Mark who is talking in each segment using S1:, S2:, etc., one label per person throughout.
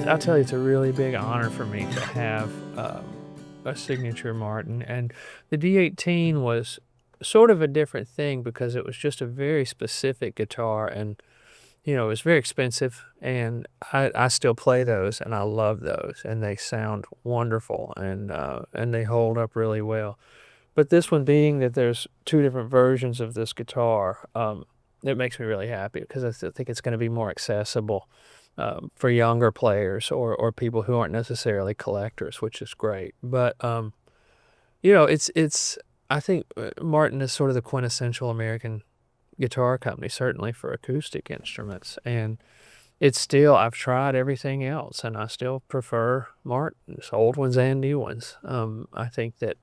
S1: I'll tell you, it's a really big honor for me to have a signature Martin. And the D18 was sort of a different thing because it was just a very specific guitar, and it was very expensive, and I still play those, and I love those, and they sound wonderful, and they hold up really well. But this one, being that there's two different versions of this guitar, it makes me really happy because I think it's going to be more accessible for younger players or people who aren't necessarily collectors, which is great. But it's I think Martin is sort of the quintessential American guitar company, certainly for acoustic instruments, and I've tried everything else, and I still prefer Martins, old ones and new ones. I think that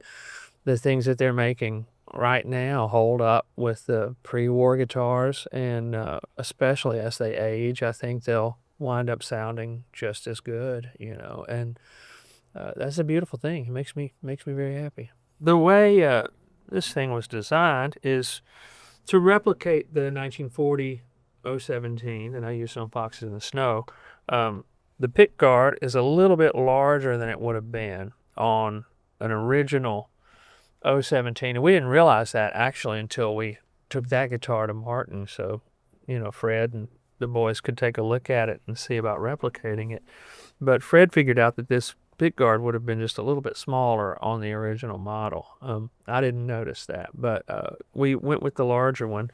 S1: the things that they're making right now hold up with the pre-war guitars, and especially as they age, I think they'll wind up sounding just as good, and that's a beautiful thing. It makes me very happy. The way this thing was designed is to replicate the 1940 017 that I used on Foxes in the Snow. The pick guard is a little bit larger than it would have been on an original 017, and we didn't realize that actually until we took that guitar to Martin, so Fred and the boys could take a look at it and see about replicating it. But Fred figured out that this pick guard would have been just a little bit smaller on the original model. I didn't notice that, but we went with the larger one,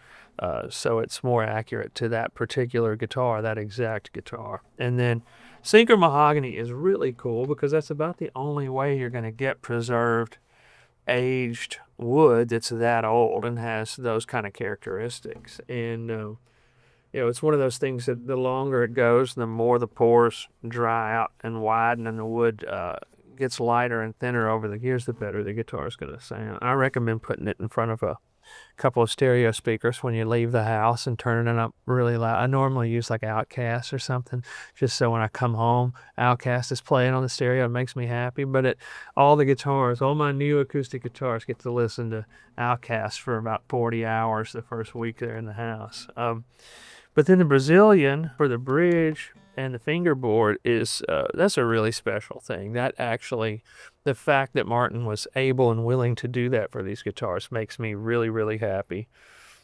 S1: so it's more accurate to that particular guitar, that exact guitar. And then Singer mahogany is really cool because that's about the only way you're going to get preserved aged wood that's that old and has those kind of characteristics. And it's one of those things that the longer it goes, the more the pores dry out and widen, and the wood gets lighter and thinner over the years, the better the guitar is going to sound. I recommend putting it in front of a couple of stereo speakers when you leave the house and turning it up really loud. I normally use like Outcast or something, just so when I come home, Outcast is playing on the stereo. It makes me happy. But all my new acoustic guitars get to listen to Outcast for about 40 hours the first week they're in the house. But then the Brazilian for the bridge and the fingerboard that's a really special thing. That actually, the fact that Martin was able and willing to do that for these guitars makes me really, really happy.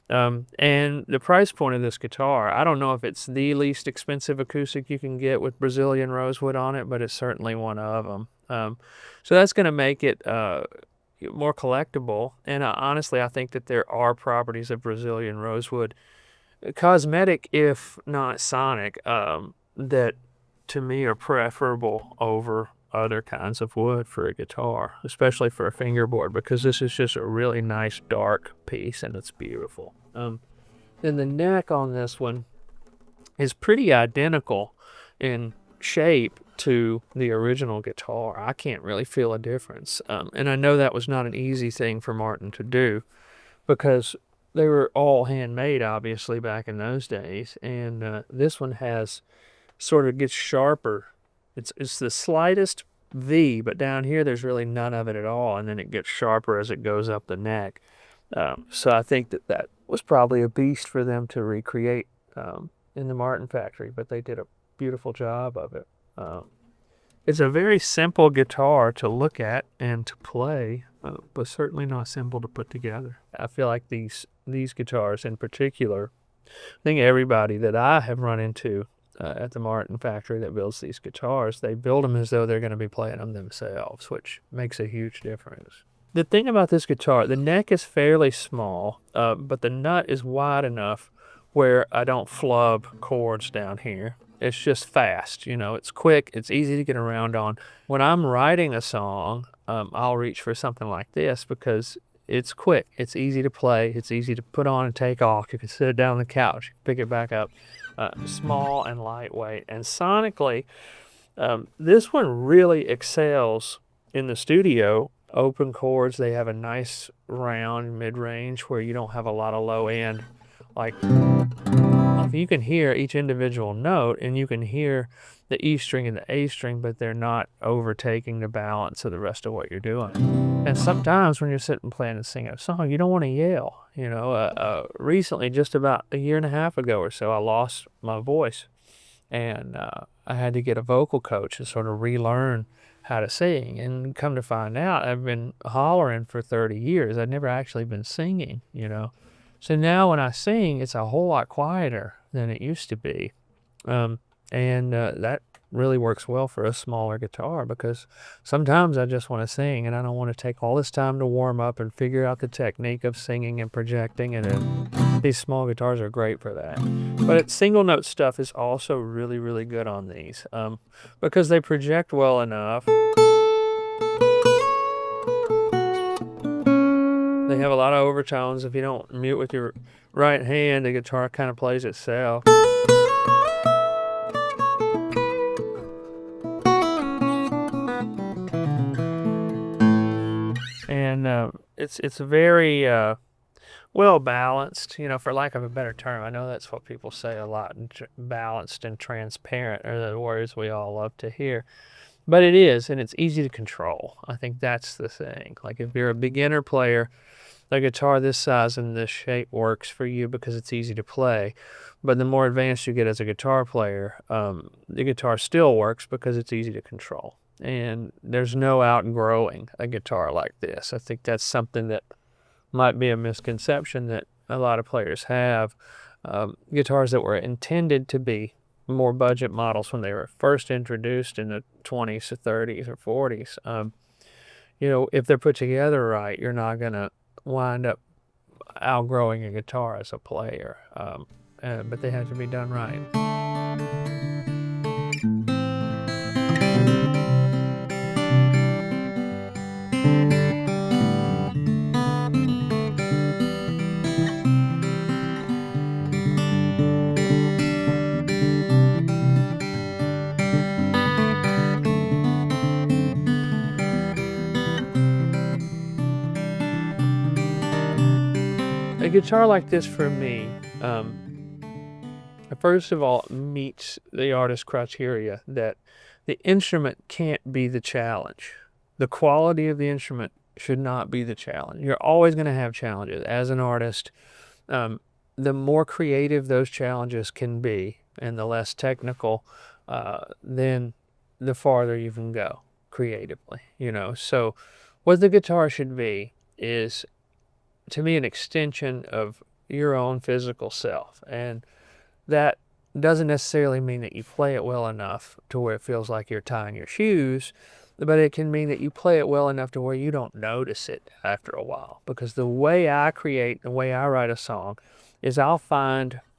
S1: And the price point of this guitar, I don't know if it's the least expensive acoustic you can get with Brazilian rosewood on it, but it's certainly one of them. So that's going to make it more collectible. And honestly, I think that there are properties of Brazilian rosewood, cosmetic if not sonic, that to me are preferable over other kinds of wood for a guitar, especially for a fingerboard, because this is just a really nice dark piece and it's beautiful. Then the neck on this one is pretty identical in shape to the original guitar. I can't really feel a difference, and I know that was not an easy thing for Martin to do because they were all handmade, obviously, back in those days. And this one sort of gets sharper. It's the slightest V, but down here there's really none of it at all. And then it gets sharper as it goes up the neck. So I think that was probably a beast for them to recreate in the Martin factory, but they did a beautiful job of it. It's a very simple guitar to look at and to play, but certainly not simple to put together. I feel like these guitars in particular, I think everybody that I have run into at the Martin factory that builds these guitars, they build them as though they're going to be playing them themselves, which makes a huge difference. The thing about this guitar, the neck is fairly small, but the nut is wide enough where I don't flub chords down here. It's just fast, it's quick, it's easy to get around on. When I'm writing a song, I'll reach for something like this because it's quick, it's easy to play, it's easy to put on and take off. You can sit it down on the couch, pick it back up. Small and lightweight. And sonically, this one really excels in the studio. Open chords, they have a nice round mid-range where you don't have a lot of low end. Like, you can hear each individual note, and you can hear the E string and the A string, but they're not overtaking the balance of the rest of what you're doing. And sometimes when you're sitting playing and singing a song, you don't want to yell. Recently, just about a year and a half ago or so, I lost my voice. And I had to get a vocal coach and sort of relearn how to sing. And come to find out, I've been hollering for 30 years. I've never actually been singing, you know. So now when I sing, it's a whole lot quieter than it used to be. And that really works well for a smaller guitar, because sometimes I just want to sing and I don't want to take all this time to warm up and figure out the technique of singing and projecting, and these small guitars are great for that. But single note stuff is also really, really good on these, because they project well enough. They have a lot of overtones. If you don't mute with your right hand, the guitar kind of plays itself. And it's very well balanced, you know, for lack of a better term. I know that's what people say a lot, balanced and transparent are the words we all love to hear. But it is, and it's easy to control. I think that's the thing. Like if you're a beginner player, the guitar this size and this shape works for you because it's easy to play. But the more advanced you get as a guitar player, the guitar still works because it's easy to control. And there's no outgrowing a guitar like this. I think that's something that might be a misconception that a lot of players have. Guitars that were intended to be more budget models when they were first introduced in the 20s or 30s or 40s, you know, if they're put together right, you're not going to wind up outgrowing a guitar as a player. But they have to be done right. A guitar like this for me, first of all, meets the artist's criteria that the instrument can't be the challenge. The quality of the instrument should not be the challenge. You're always going to have challenges. As an artist, the more creative those challenges can be and the less technical, then the farther you can go creatively, you know. So what the guitar should be is, to me, an extension of your own physical self. And that doesn't necessarily mean that you play it well enough to where it feels like you're tying your shoes, but it can mean that you play it well enough to where you don't notice it after a while. Because the way I create, the way I write a song is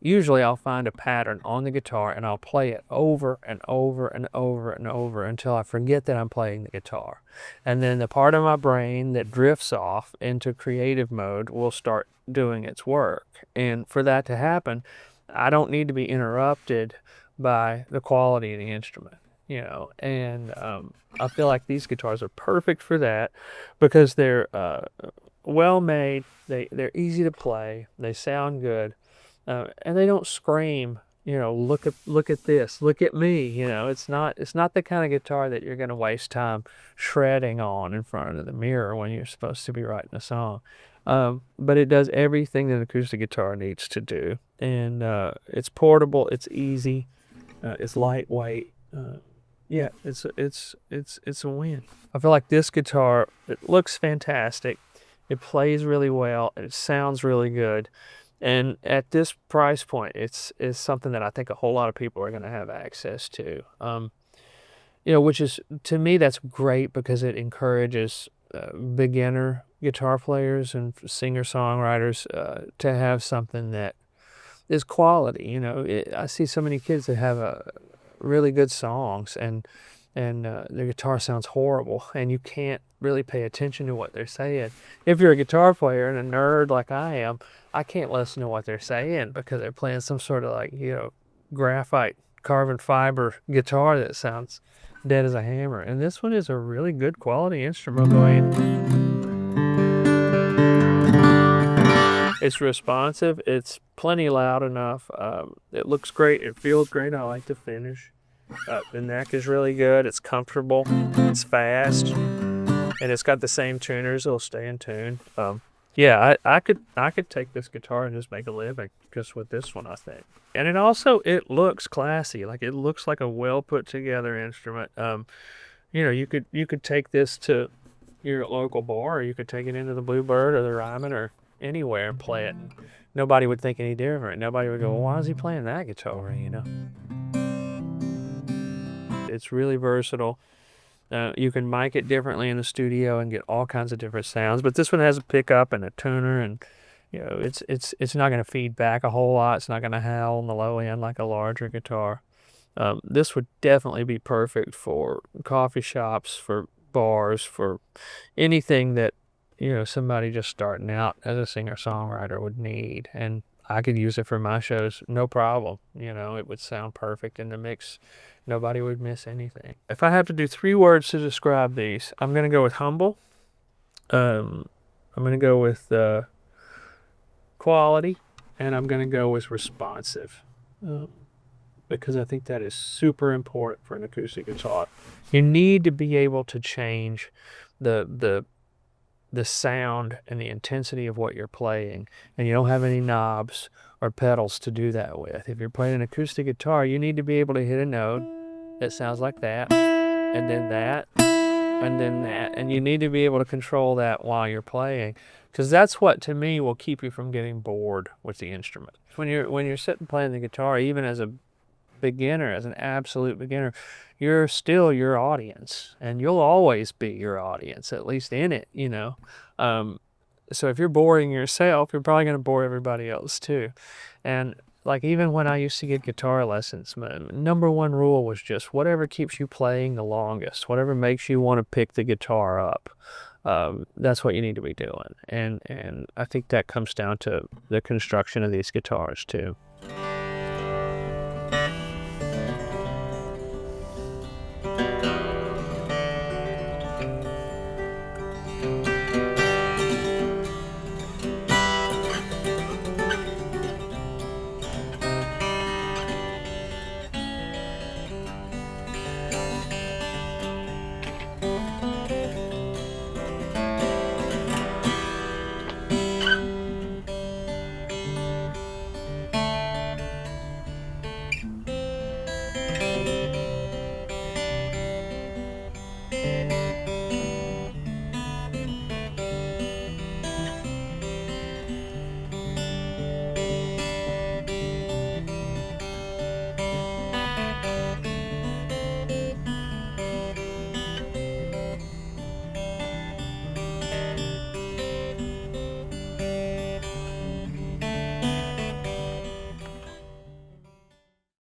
S1: usually I'll find a pattern on the guitar and I'll play it over and over and over and over until I forget that I'm playing the guitar. And then the part of my brain that drifts off into creative mode will start doing its work. And for that to happen, I don't need to be interrupted by the quality of the instrument, you know. And I feel like these guitars are perfect for that because they're well made, they're easy to play, they sound good, and they don't scream, you know, look at this, look at me, you know. It's not the kind of guitar that you're going to waste time shredding on in front of the mirror when you're supposed to be writing a song. But it does everything that an acoustic guitar needs to do, and it's portable, it's easy, it's lightweight. Yeah, it's a win. I feel like this guitar, it looks fantastic, it plays really well, it sounds really good, and at this price point, it's something that I think a whole lot of people are going to have access to. You know, which is, to me, that's great because it encourages beginner guitar players and singer-songwriters to have something that is quality. You know, I see so many kids that have really good songs and their guitar sounds horrible and you can't really pay attention to what they're saying. If you're a guitar player and a nerd like I am, I can't listen to what they're saying because they're playing some sort of, like, you know, graphite carbon fiber guitar that sounds dead as a hammer. And this one is a really good quality instrument. It's responsive, it's plenty loud enough, it looks great, it feels great, I like the finish. The neck is really good, it's comfortable, it's fast, and it's got the same tuners, it'll stay in tune. Yeah, I could take this guitar and just make a living just with this one, I think. And it looks classy. Like it looks like a well put together instrument. You could take this to your local bar, or you could take it into the Bluebird or the Ryman or anywhere and play it. And nobody would think any different. Nobody would go, well, why is he playing that guitar? It's really versatile. You can mic it differently in the studio and get all kinds of different sounds. But this one has a pickup and a tuner, and it's not going to feed back a whole lot. It's not going to howl on the low end like a larger guitar. This would definitely be perfect for coffee shops, for bars, for anything that somebody just starting out as a singer-songwriter would need. And I could use it for my shows, no problem. It would sound perfect in the mix. Nobody would miss anything. If I have to do 3 words to describe these, I'm going to go with humble. I'm going to go with quality, and I'm going to go with responsive. Because I think that is super important for an acoustic guitar. You need to be able to change the sound and the intensity of what you're playing, and you don't have any knobs or pedals to do that with. If you're playing an acoustic guitar, you need to be able to hit a note that sounds like that, and then that, and then that, and you need to be able to control that while you're playing, because that's what, to me, will keep you from getting bored with the instrument. When you're sitting playing the guitar, even as a beginner, as an absolute beginner, you're still your audience, and you'll always be your audience, at least in it. So if you're boring yourself, you're probably going to bore everybody else too. And like, even when I used to get guitar lessons, my number one rule was just whatever keeps you playing the longest, whatever makes you want to pick the guitar up, that's what you need to be doing. And I think that comes down to the construction of these guitars too.